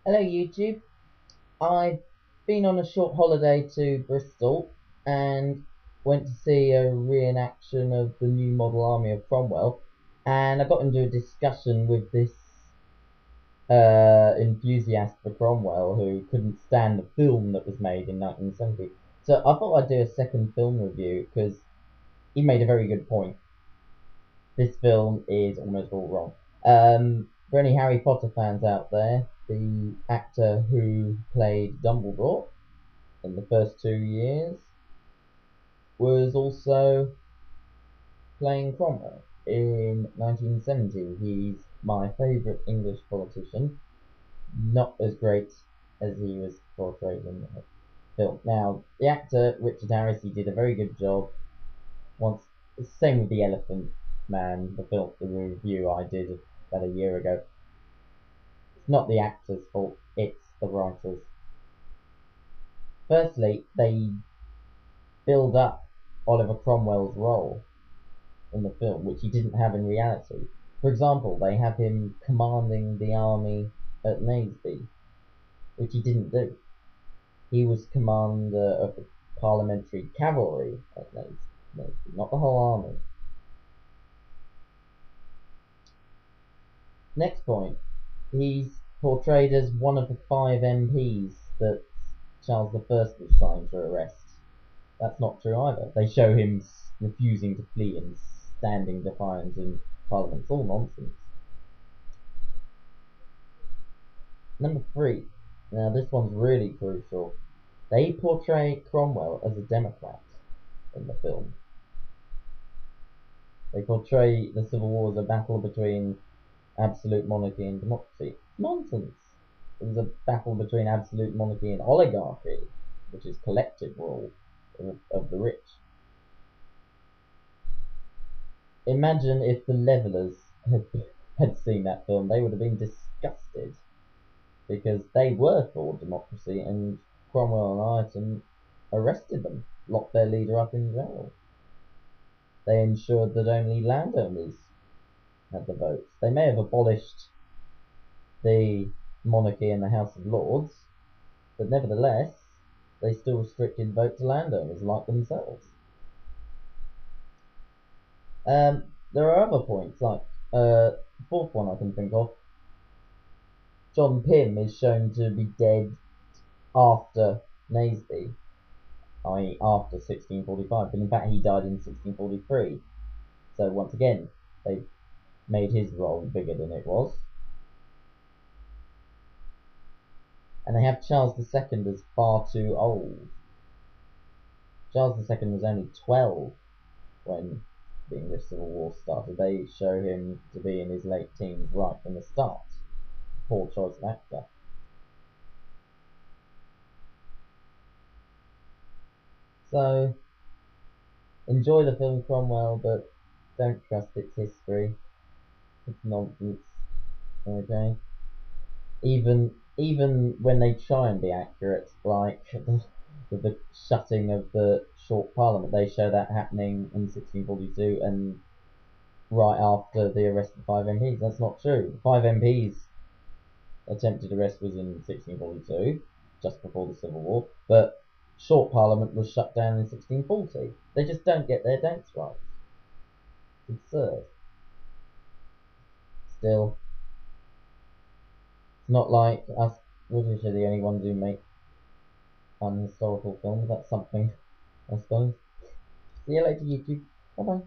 Hello YouTube. I've been on a short holiday to Bristol and went to see a reenaction of the new model army of Cromwell, and I got into a discussion with this enthusiast for Cromwell who couldn't stand the film that was made in 1970. So I thought I'd do a second film review because he made a very good point. This film is almost all wrong. For any Harry Potter fans out there, the actor who played Dumbledore in the first 2 years was also playing Cromwell in 1970. He's my favourite English politician, not as great as he was portrayed in the film. Now, the actor, Richard Harris, he did a very good job. Same with the Elephant Man, the review I did about a year ago. It's not the actor's fault, it's the writers. Firstly, they build up Oliver Cromwell's role in the film, which he didn't have in reality. For example, they have him commanding the army at Naseby, which he didn't do. He was commander of the parliamentary cavalry at Naseby, not the whole army. Next point, he's portrayed as one of the 5 MPs that Charles I was trying to arrest. That's not true either. They show him refusing to flee and standing defiant in Parliament. It's all nonsense. Number 3. Now this one's really crucial. They portray Cromwell as a Democrat in the film. They portray the Civil War as a battle between absolute monarchy and democracy. Nonsense. It was a battle between absolute monarchy and oligarchy, which is collective rule of the rich. Imagine if the Levellers had seen that film. They would have been disgusted, because they were for democracy, and Cromwell and Ireton arrested them, locked their leader up in jail. They ensured that only landowners had the votes. They may have abolished the monarchy and the House of Lords, but nevertheless, they still restricted vote to landowners like themselves. There are other points, like the fourth one I can think of. John Pym is shown to be dead after Naseby, i.e. after 1645, but in fact he died in 1643. So once again, they made his role bigger than it was. And they have Charles II as far too old. Charles II was only 12 when the English Civil War started. They show him to be in his late teens right from the start. Poor choice of actor. So, enjoy the film Cromwell, but don't trust its history. It's nonsense. Okay? Even when they try and be accurate, like with the shutting of the short parliament, they show that happening in 1642 and right after the arrest of 5 MPs. That's not true. The 5 MPs attempted arrest was in 1642, just before the Civil War, but short parliament was shut down in 1640. They just don't get their dates right. It's absurd. Still, it's not like us British are the only ones who make unhistorical films. That's something, I suppose. See you later, YouTube. Bye bye.